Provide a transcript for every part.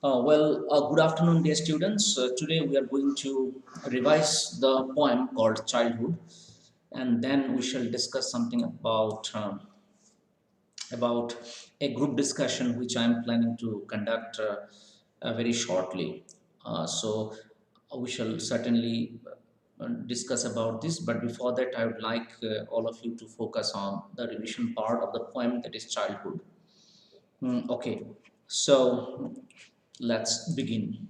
Good afternoon, dear students. Today we are going to revise the poem called Childhood, and then we shall discuss something about a group discussion which I am planning to conduct very shortly. We shall certainly discuss about this, but before that, I would like all of you to focus on the revision part of the poem, that is childhood. Okay, so let's begin.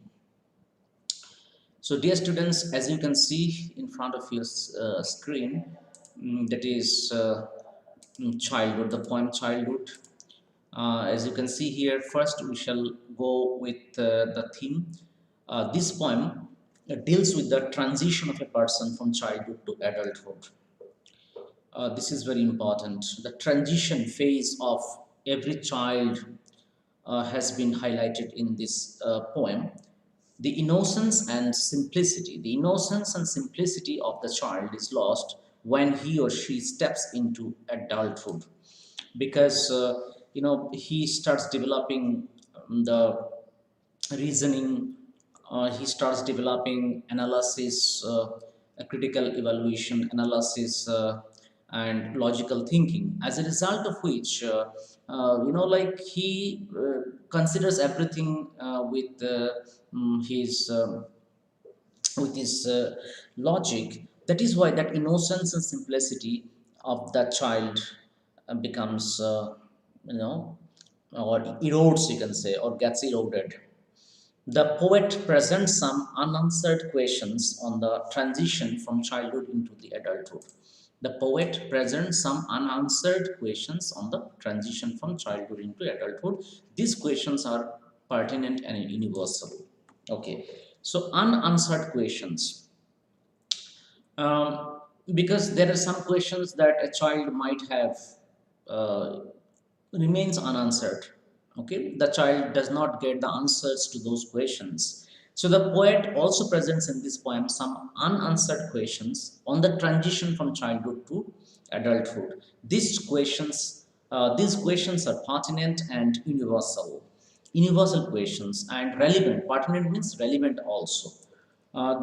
So, dear students, as you can see in front of your screen, that is childhood, the poem childhood. As you can see here, first we shall go with the theme. This poem deals with the transition of a person from childhood to adulthood. This is very important. The transition phase of every child has been highlighted in this poem. The innocence and simplicity. The innocence and simplicity of the child is lost when he or she steps into adulthood, because he starts developing the reasoning. He starts developing analysis, a critical evaluation analysis, and logical thinking, as a result of which like he considers everything his with his logic. That is why that innocence and simplicity of that child becomes or erodes, you can say, or gets eroded. The poet presents some unanswered questions on the transition from childhood into the adulthood. The poet presents some unanswered questions on the transition from childhood into adulthood. These questions are pertinent and universal. Okay, so unanswered questions. Because there are some questions that a child might have uh, remains unanswered. Okay, the child does not get the answers to those questions. So the poet also presents in this poem some unanswered questions on the transition from childhood to adulthood. These questions are pertinent and universal questions, and relevant. Pertinent means relevant also.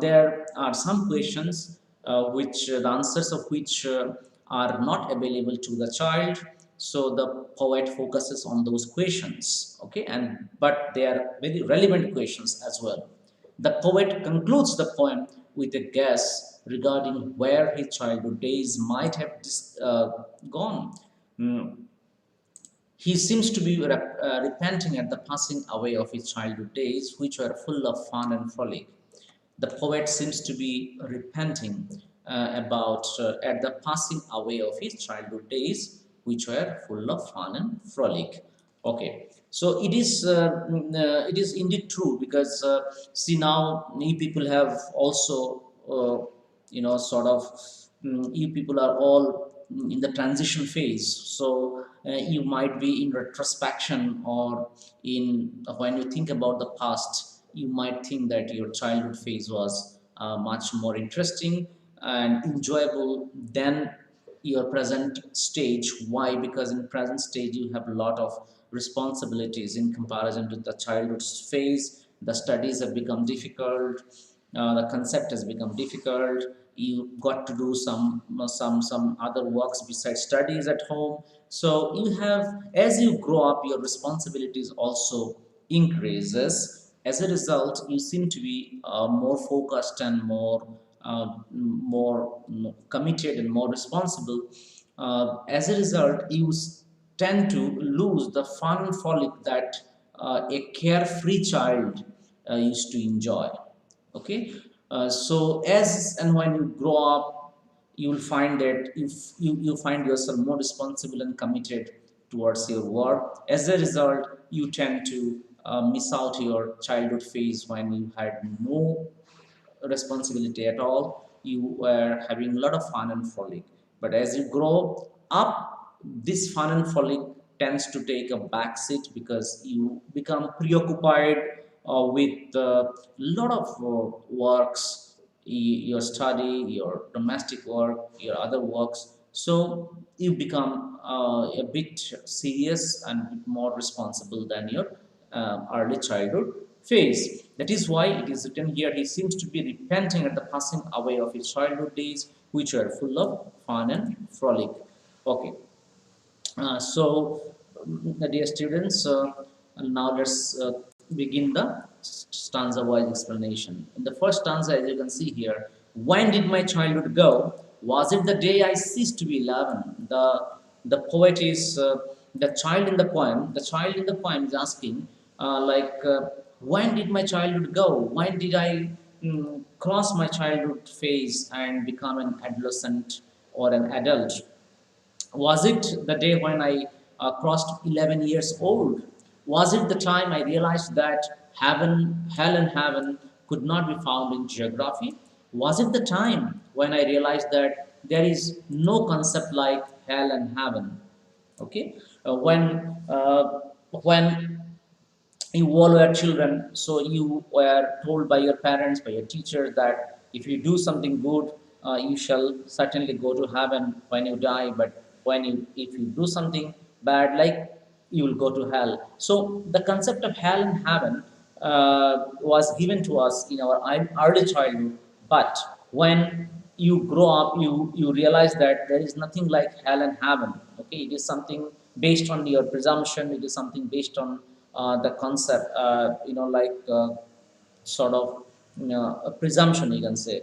There are some questions which the answers of which are not available to the child, so the poet focuses on those questions. Okay, and but they are very relevant questions as well. The poet concludes the poem with a guess regarding where his childhood days might have gone. Mm, he seems to be repenting at the passing away of his childhood days, which were full of fun and frolic. The poet seems to be repenting about at the passing away of his childhood days, which were full of fun and frolic. Okay, so it is indeed true, because see, now you people have also sort of you people are all in the transition phase. So you might be in retrospection, or in when you think about the past, you might think that your childhood phase was much more interesting and enjoyable than your present stage. Why? Because in present stage you have a lot of responsibilities in comparison to the childhood phase. The studies have become difficult, the concept has become difficult. You got to do some other works besides studies at home. So you have, as you grow up, your responsibilities also increases. As a result, you seem to be more focused and more committed and more responsible. As a result, you tend to lose the fun and frolic that a carefree child used to enjoy. Okay, so as and when you grow up, you will find that if you find yourself more responsible and committed towards your work. As a result, you tend to miss out your childhood phase when you had no responsibility at all. You were having a lot of fun and frolic. But as you grow up, this fun and frolic tends to take a back seat, because you become preoccupied with a lot of works, your study, your domestic work, your other works. So you become a bit serious and more responsible than your early childhood phase. That is why it is written here, he seems to be repenting at the passing away of his childhood days, which were full of fun and frolic. Okay. Dear students, now let's begin the stanza-wise explanation. In the first stanza, as you can see here, when did my childhood go? Was it the day I ceased to be 11? The poet is the child in the poem. The child in the poem is asking, when did my childhood go? When did I cross my childhood phase and become an adolescent or an adult? Was it the day when I crossed 11 years old? Was it the time I realized that heaven, hell, and heaven could not be found in geography? Was it the time when I realized that there is no concept like hell and heaven? Okay, when you all were children, so you were told by your parents, by your teachers, that if you do something good, you shall certainly go to heaven when you die, but if you do something bad, like, you will go to hell. So the concept of hell and heaven was given to us in our early childhood, but when you grow up, you realize that there is nothing like hell and heaven. Okay, it is something based on your presumption, it is something based on the concept, sort of, a presumption, you can say.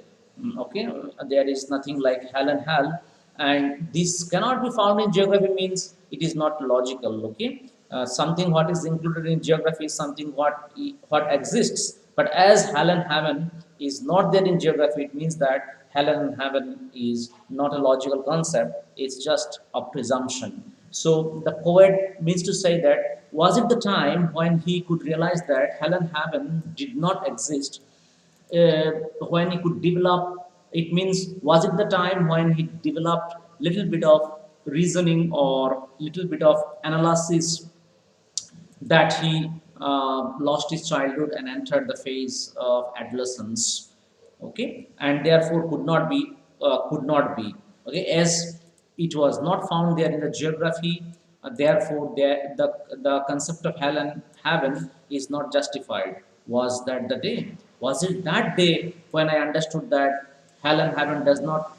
Okay, there is nothing like hell and hell, and this cannot be found in geography, means it is not logical. Okay, something what is included in geography is something what exists, but as hell and heaven is not there in geography, it means that hell and heaven is not a logical concept, it's just a presumption. So the poet means to say that, was it the time when he could realize that hell and heaven did not exist, uh, when he could develop, it means, was it the time when he developed little bit of reasoning or little bit of analysis, that he lost his childhood and entered the phase of adolescence. Okay, and therefore could not be, okay, as it was not found there in the geography, therefore the concept of hell and heaven is not justified. Was that the day? Was it that day when I understood that hell and heaven does not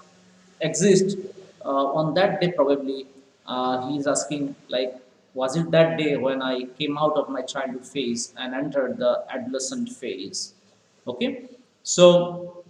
exist? On that day, probably, he is asking, like, was it that day when I came out of my childhood phase and entered the adolescent phase? Okay, so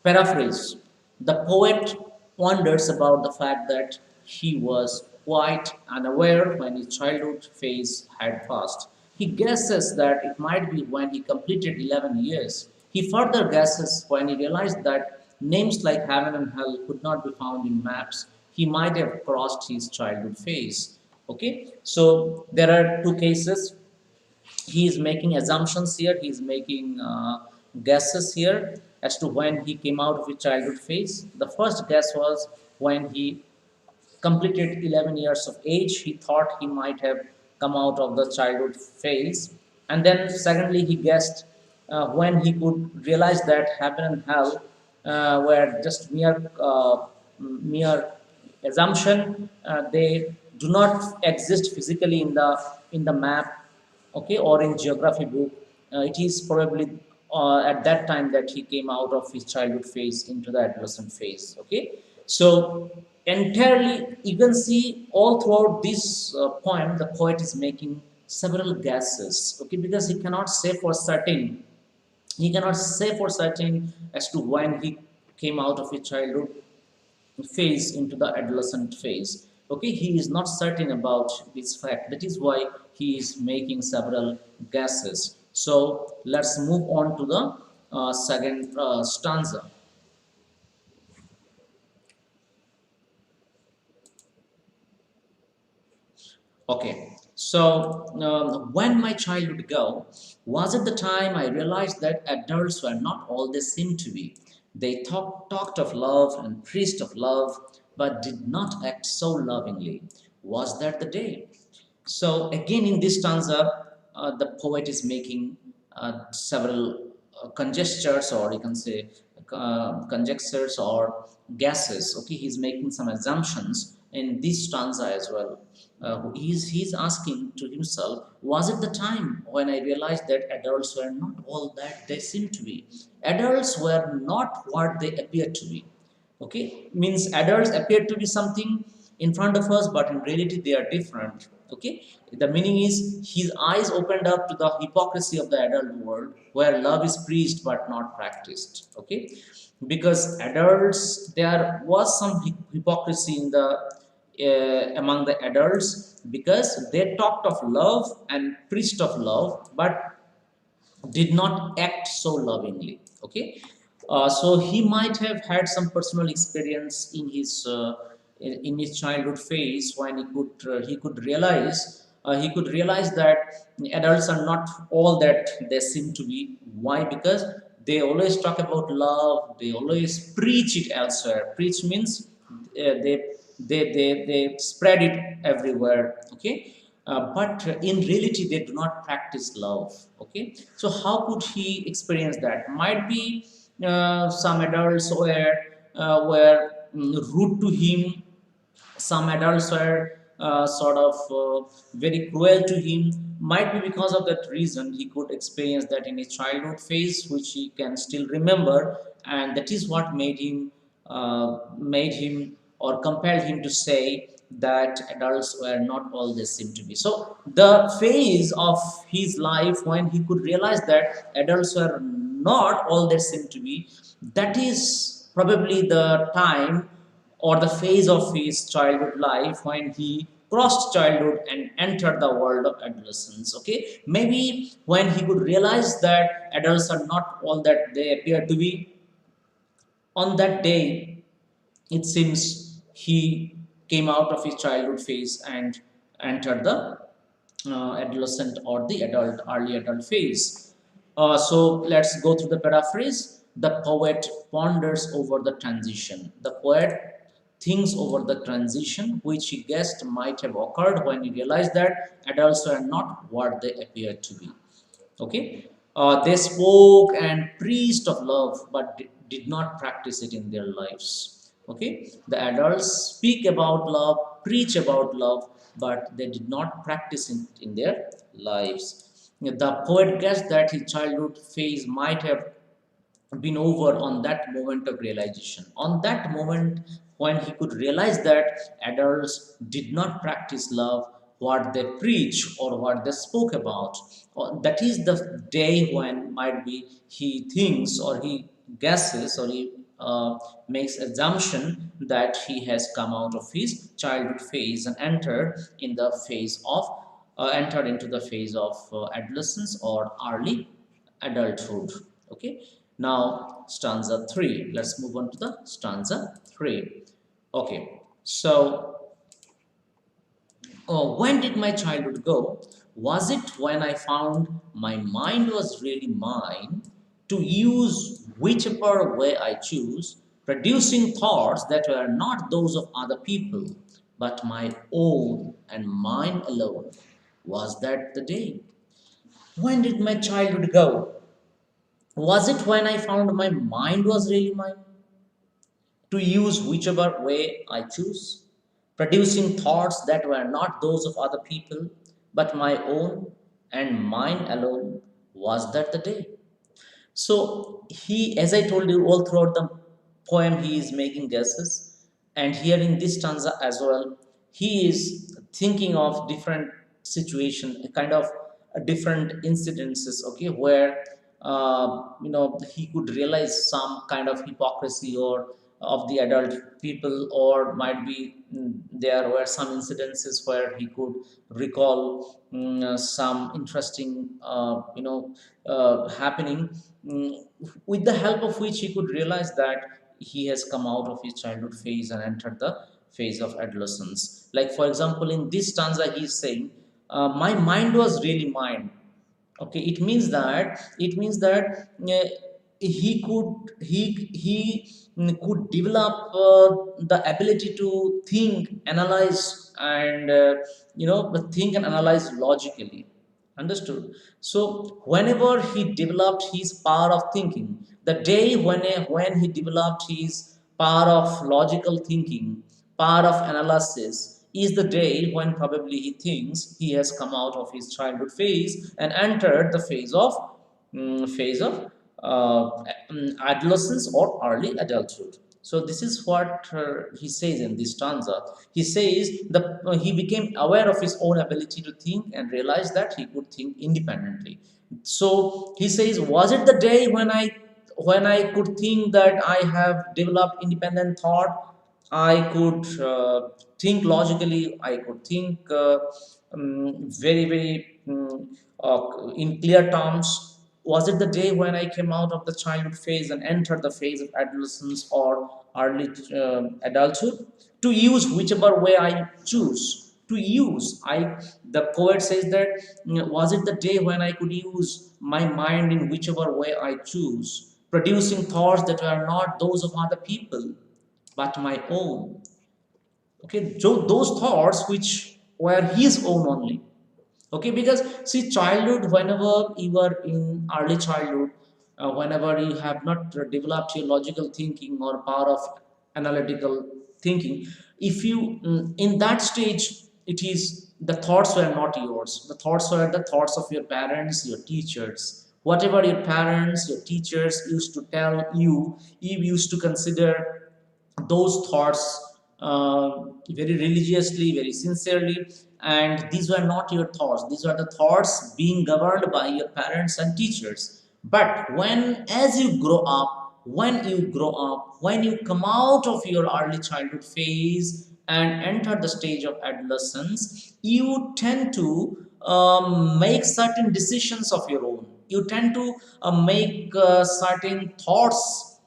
paraphrase. The poet wonders about the fact that he was quite unaware when his childhood phase had passed. He guesses that it might be when he completed 11 years. He further guesses when he realized that names like heaven and hell could not be found in maps. He might have crossed his childhood phase. Okay, so there are two cases. He is making assumptions here, he is making guesses here as to when he came out of his childhood phase. The first guess was when he completed 11 years of age, he thought he might have come out of the childhood phase. And then secondly, he guessed when he could realize that heaven and hell were just mere assumption. They do not exist physically in the map, okay, or in geography book. It is probably at that time that he came out of his childhood phase into the adolescent phase. Okay, so entirely, you can see all throughout this poem, the poet is making several guesses. Okay, because he cannot say for certain as to when he came out of his childhood phase into the adolescent phase. Okay, he is not certain about this fact. That is why he is making several guesses. So let's move on to the second stanza. Okay, so when my childhood go, was it the time I realized that adults were not all they seemed to be? They talked of love and preached of love, but did not act so lovingly. Was that the day? So again, in this stanza, the poet is making several conjectures, or you can say conjectures or guesses. Okay, he's making some assumptions in this stanza as well. He's asking to himself, was it the time when I realized that adults were not all that they seem to be? Adults were not what they appear to be. Okay, means adults appear to be something in front of us, but in reality they are different. Okay, the meaning is his eyes opened up to the hypocrisy of the adult world, where love is preached but not practiced. Okay, because adults, there was some hypocrisy in the among the adults, because they talked of love and preached of love, but did not act so lovingly. Okay, so he might have had some personal experience in his childhood phase, when he could realize that adults are not all that they seem to be. Why? Because they always talk about love, they always preach it elsewhere. Preach means they spread it everywhere. Okay, but in reality they do not practice love. Okay, so how could he experience that? Might be some adults were rude to him, some adults were sort of very cruel to him. Might be because of that reason he could experience that in his childhood phase, which he can still remember, and that is what made him or compelled him to say that adults were not all they seem to be. So the phase of his life when he could realize that adults were not all they seem to be, that is probably the time or the phase of his childhood life when he crossed childhood and entered the world of adolescence. Okay, maybe when he could realize that adults are not all that they appear to be, on that day it seems he came out of his childhood phase and entered the adolescent or the early adult phase. So let's go through the paraphrase. The poet ponders over the transition. The poet thinks over the transition which he guessed might have occurred when he realized that adults were not what they appear to be. Okay, they spoke and preached of love, but did not practice it in their lives. Okay, the adults speak about love, preach about love, but they did not practice it in their lives. The poet guessed that his childhood phase might have been over on that moment of realization, on that moment when he could realize that adults did not practice love, what they preach or what they spoke about. That is the day when might be he thinks or he guesses or he makes assumption that he has come out of his childhood phase and entered into the phase of adolescence or early adulthood. Okay, now stanza 3. Let's move on to the stanza 3. Okay, so when did my childhood go? Was it when I found my mind was really mine to use whichever way I choose, producing thoughts that were not those of other people, but my own and mine alone? Was that the day? When did my childhood go? Was it when I found my mind was really mine to use whichever way I choose, producing thoughts that were not those of other people, but my own and mine alone? Was that the day? So he, as I told you, all throughout the poem, he is making guesses, and here in this stanza as well, he is thinking of different situation, kind of different incidences. Okay, where he could realize some kind of hypocrisy or of the adult people, or might be there were some incidences where he could recall some interesting happening, with the help of which he could realize that he has come out of his childhood phase and entered the phase of adolescence. Like for example, in this stanza he is saying, my mind was really mine. Okay, it means that he could develop the ability to think, analyze, and think and analyze logically. Understood? So whenever he developed his power of thinking, the day when he developed his power of logical thinking, part of analysis is the day when probably he thinks he has come out of his childhood phase and entered the phase of adolescence or early adulthood. So this is what he says in this stanza. He says he became aware of his own ability to think and realized that he could think independently. So he says, was it the day when I could think that I have developed independent thought? I could think logically. I could think very, very in clear terms. Was it the day when I came out of the childhood phase and entered the phase of adolescence or early adulthood? To use whichever way I choose. To use, the poet says that was it the day when I could use my mind in whichever way I choose, producing thoughts that were not those of other people but my own. Okay, so those thoughts which were his own only. Okay, because see, childhood, whenever you are in early childhood, whenever you have not developed your logical thinking or power of analytical thinking, if you in that stage, it is the thoughts were not yours. The thoughts were the thoughts of your parents, your teachers. Whatever your parents, your teachers used to tell you, you used to consider those thoughts very religiously, very sincerely, and these were not your thoughts. These are the thoughts being governed by your parents and teachers. But when, as you grow up, when you come out of your early childhood phase and enter the stage of adolescence, you tend to make certain decisions of your own. You tend to make certain thoughts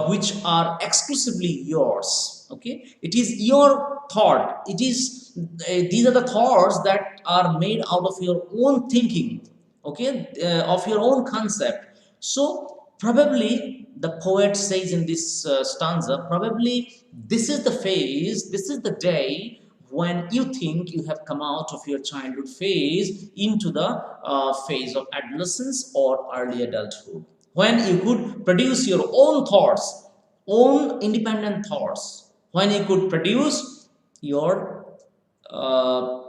which are exclusively yours. Okay, it is your thought. It is these are the thoughts that are made out of your own thinking. Okay, of your own concept. So probably the poet says in this stanza, probably this is the phase, this is the day when you think you have come out of your childhood phase into the phase of adolescence or early adulthood, when you could produce your own thoughts, own independent thoughts, when you could produce your uh,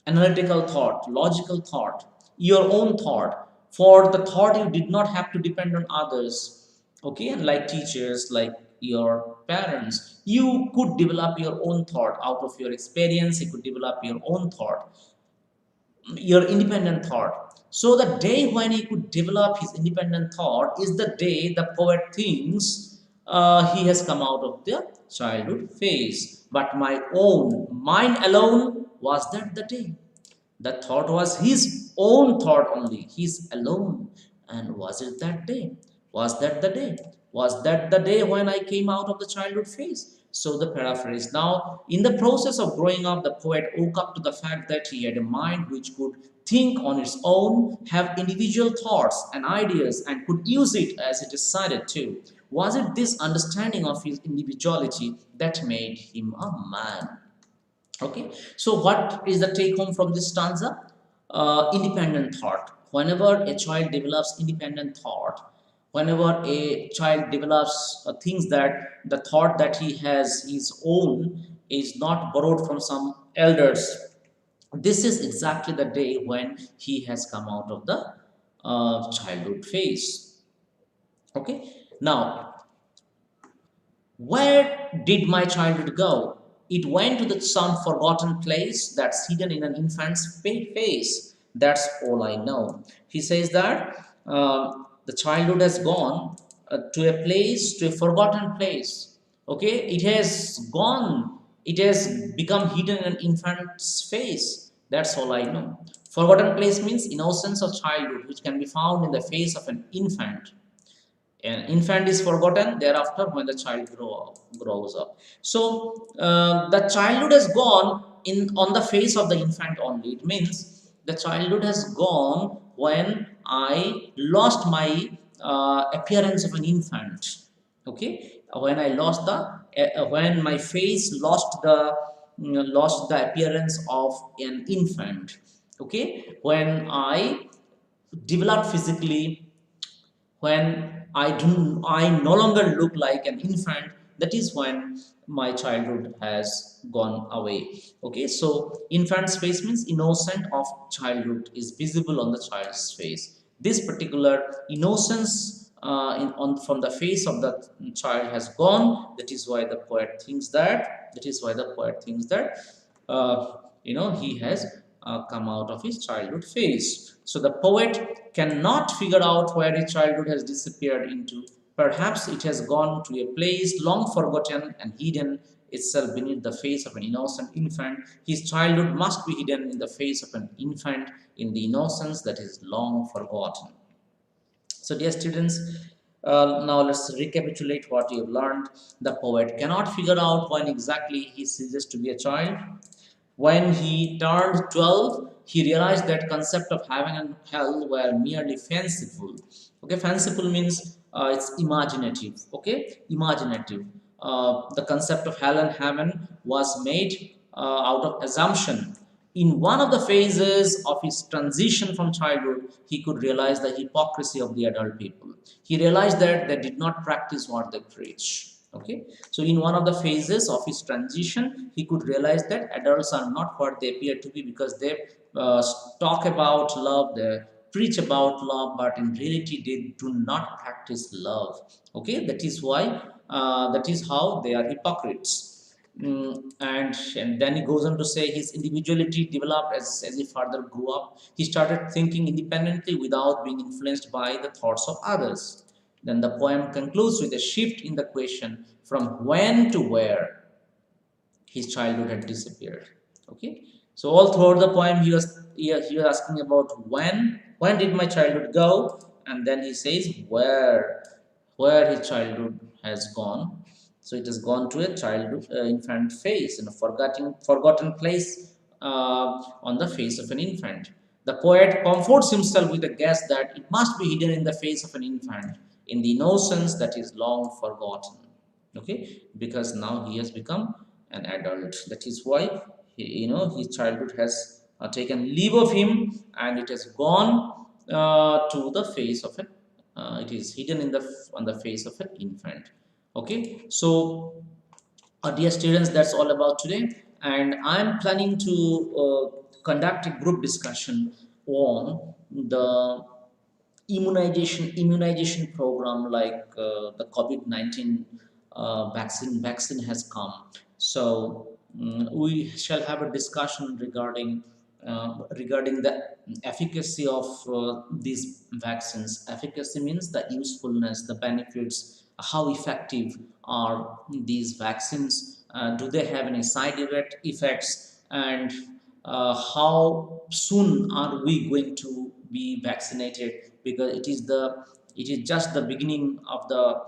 analytical thought, logical thought, your own thought. For the thought, you did not have to depend on others, okay, and like teachers, like your parents. You could develop your own thought out of your experience, you could develop your own thought, your independent thought. So the day when he could develop his independent thought is the day the poet thinks he has come out of the childhood phase. But my own, mine alone, was that the day. The thought was his own thought only, his alone. And was it that day? Was that the day? Was that the day when I came out of the childhood phase? So the paraphrase. Now, in the process of growing up, the poet woke up to the fact that he had a mind which could think on its own, have individual thoughts and ideas, and could use it as it decided to. Was it this understanding of his individuality that made him a man? Okay, so what is the take home from this stanza? Independent thought. Whenever a child develops independent thought, whenever a child develops things that the thought that he has his own is not borrowed from some elders, this is exactly the day when he has come out of the childhood phase. Okay, now where did my childhood go? It went to some forgotten place that's hidden in an infant's face. That's all I know. He says that the childhood has gone to a place, to a forgotten place. Okay, it has gone. It has become hidden in an infant's face. That's all I know. Forgotten place means innocence of childhood, which can be found in the face of an infant. An infant is forgotten thereafter when the child grows up. So the childhood has gone in on the face of the infant only. It means the childhood has gone when I lost my appearance of an infant. Okay, when I lost the when my face lost the appearance of an infant. Okay, when I developed physically, when I no longer look like an infant, that is when my childhood has gone away. Okay, so infant's face means innocent of childhood is visible on the child's face. This particular innocence from the face of the child has gone. That is why the poet thinks that. He has come out of his childhood phase. So the poet cannot figure out where his childhood has disappeared into. Perhaps it has gone to a place long forgotten and hidden itself beneath the face of an innocent infant. His childhood must be hidden in the face of an infant in the innocence that is long forgotten. So, dear students, now let's recapitulate what you've learned. The poet cannot figure out when exactly he ceases to be a child. When he turned 12, he realized that concept of heaven and hell were merely fanciful. Okay, fanciful means it's imaginative. Okay, imaginative. The concept of hell and heaven was made out of assumption. In one of the phases of his transition from childhood, he could realize the hypocrisy of the adult people. He realized that they did not practice what they preach. Okay, so in one of the phases of his transition, he could realize that adults are not what they appear to be, because they talk about love, they preach about love, but in reality they do not practice love. Okay, that is why that is how they are hypocrites. And then he goes on to say his individuality developed as he further grew up. He started thinking independently without being influenced by the thoughts of others. Then the poem concludes with a shift in the question from when to where his childhood had disappeared. Okay, so all throughout the poem he was asking about when did my childhood go, and then he says where his childhood has gone. So it has gone to a childhood infant face, in a forgotten place on the face of an infant. The poet comforts himself with the guess that it must be hidden in the face of an infant, in the innocence that is long forgotten. Okay, because now he has become an adult. That is why his childhood has taken leave of him, and it has gone to the face of an. It is hidden on the face of an infant. Okay, so dear students, that's all about today, and I'm planning to conduct a group discussion on the immunization program, like the COVID-19 vaccine has come. So we shall have a discussion regarding the efficacy of these vaccines. Efficacy means the usefulness, the benefits, how effective are these vaccines, do they have any side effects, and how soon are we going to be vaccinated, because it is just the beginning of the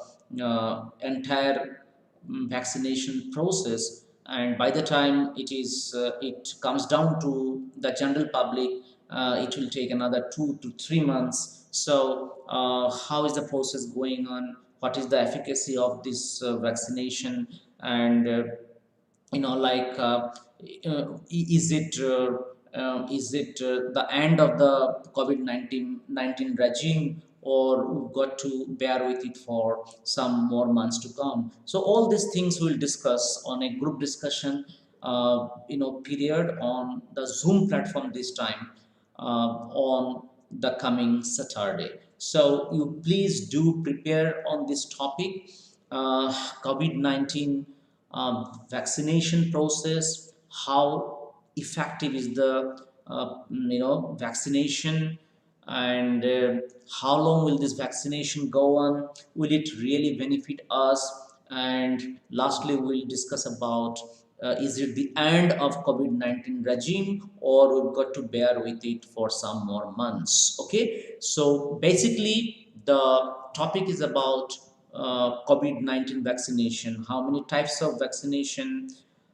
entire vaccination process, and by the time it comes down to the general public, it will take another 2 to 3 months. So how is the process going on, what is the efficacy of this vaccination, and like is it the end of the COVID-19 regime, or we've got to bear with it for some more months to come. So all these things we'll discuss on a group discussion period on the Zoom platform this time, on the coming Saturday. So you please do prepare on this topic, COVID-19 vaccination process, how effective is the vaccination, and how long will this vaccination go on, will it really benefit us, and lastly we'll discuss about is it the end of COVID-19 regime, or we've got to bear with it for some more months. Okay, so basically the topic is about COVID-19 vaccination, how many types of vaccination,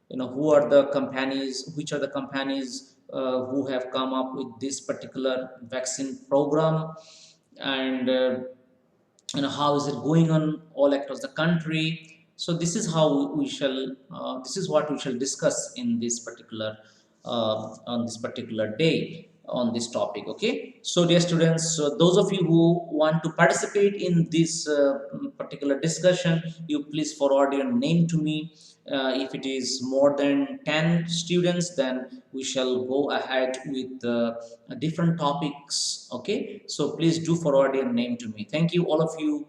who are the companies, which are the companies who have come up with this particular vaccine program, and how is it going on all across the country. So this is how we shall this is what we shall discuss in this particular on this particular day on this topic. Okay, so dear students, so those of you who want to participate in this particular discussion, you please forward your name to me, If it is more than 10 students, then we shall go ahead with different topics. Okay, so please do forward your name to me. Thank you all of you,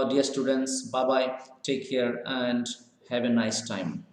dear students. Bye bye, take care, and have a nice time.